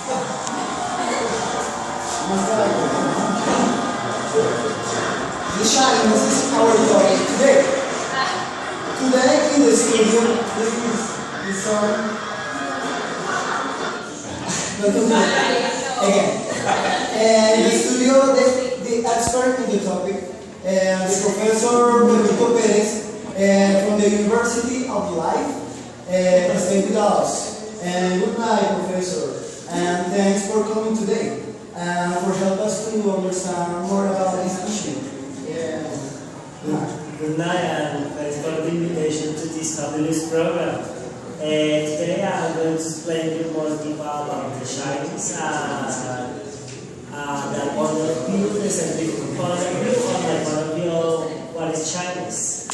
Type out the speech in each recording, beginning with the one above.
The shyness is our topic today. Today in the studio, this is the song. Again. And in the studio, the expert in the topic, the Professor Benito Perez from the University of Life, stay with us. And good night, Professor. And thanks for coming today and for helping us to understand more about this issue. Good night and thanks for the invitation to this fabulous program. Today I'm going to explain you more deep about the shyness and the point of view, the scientific point of view, and the point of view of what is shyness.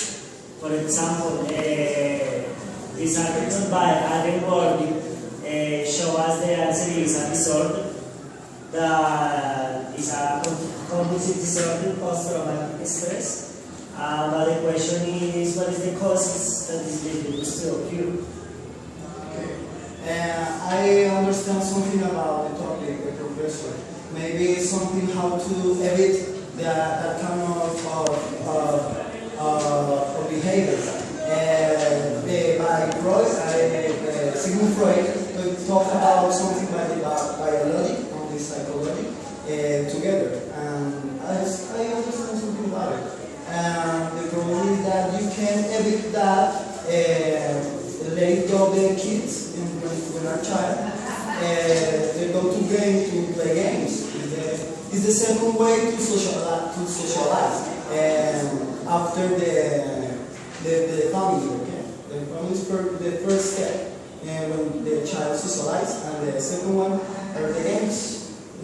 For example, this article by Adam Wardy shows us the answer is a disorder that is a cognitive disorder post-traumatic stress. But the question is, what is the causes that is leading to occur? I understand something about the topic, the professor. Maybe something how to evit that kind of behavior. By Freud, Sigmund Freud, talk about something by the biology and the psychology together. And I understand something about it. The problem is that you can evit that late of the kids when they're child. They go to play games. It's the second way to socialize. After the family, okay? The family is the first step when the child socializes, and the second one are the games.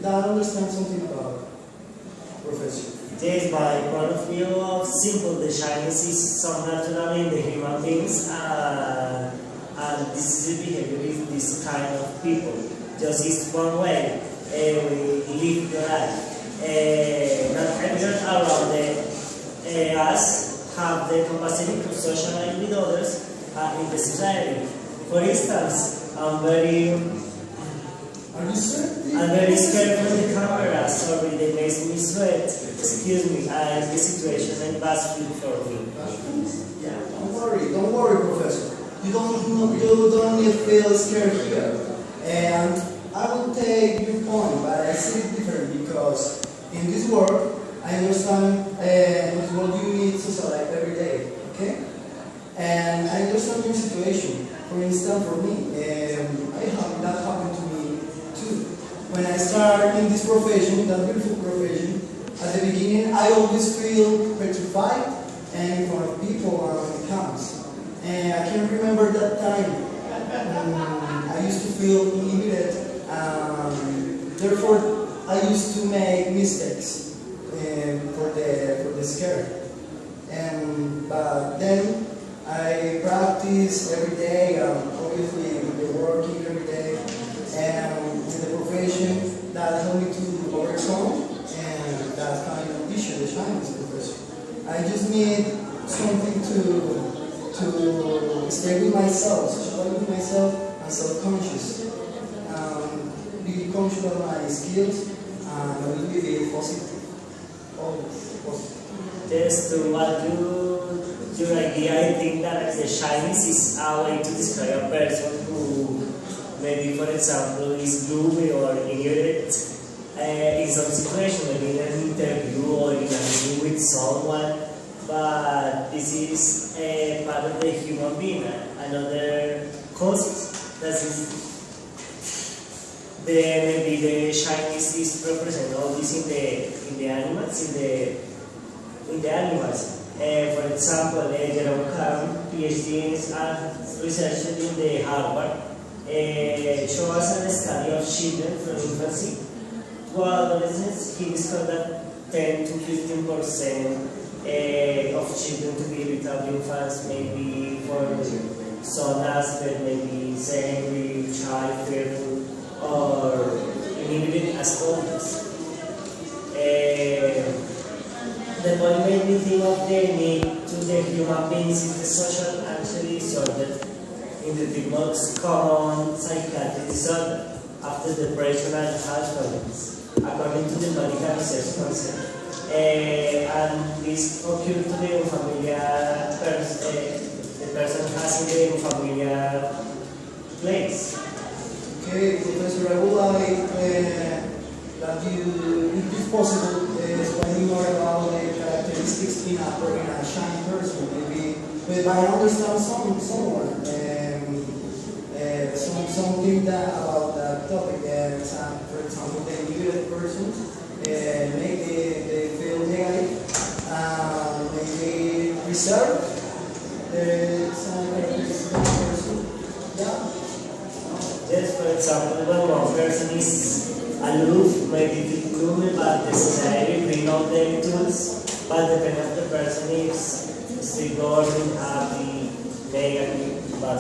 I understand something about it, Professor. Yes, by point of view of simple, the shyness is so natural in the human beings, and this is the behavior of this kind of people. Just it's one way we live your life. Not everyone around us have the capacity to socialize with others in the society. For instance, I'm very scared from the camera. Sorry, they makes me sweat. Excuse me, the situation and bashful for me. Yeah, don't worry, Professor. You don't need to feel scared here. And I will take your point, but I see it different because in this world, I understand in this world you need to socialize every day, okay? And I understand your situation. For instance, for me, that happened to me too. When I started in this profession, that beautiful profession, at the beginning I always feel petrified and in front of people and accounts. And I can remember that time I used to feel inhibited. Therefore, I used to make mistakes for the scare. But then I practice every day, obviously working every day, and in the profession that helped me to overcome and that kind of issue, the shyness, Professor. I just need something to stay with myself, socialize with myself, and self-conscious. Be conscious of my skills, and I will be positive. Always positive. Yes, to what your idea, I think that the shyness is a way to describe a person who maybe, for example, is gloomy or ignorant in some situation, maybe in an interview or in a meeting with someone. But this is a part of the human being. Another cause that is maybe the shyness is represent all this in the animals, in the animals. For example, Jerome Carroll, PhD in research in the Harvard, shows us a study of children from infancy to adolescence. He discovered that 10 to 15% of children to be irritable infants, maybe for some aspect, maybe angry, shy, fearful, or inhibited as adults. The point made me think of the need to the human beings is the social anxiety disorder in the most common psychiatric disorder. after depression and health problems, according to the medical research concept. And this occurred to the familiar the person has in the familiar place. Okay, Professor, I would like that you, if it's possible, explain more about the characteristics in a shy person. Maybe, but I understand someone, something that about that topic. For example, the muted persons, maybe they feel negative, maybe reserved. There is some characteristics of a person. Yeah. Yes, for example, when one person is aloof, maybe difficult, but the society bring out the tools, but depending on the person is going happy, negative, but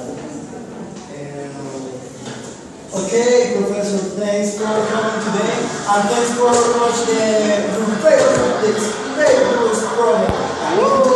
okay, Professor, thanks for coming today, and thanks for watching the favorite program.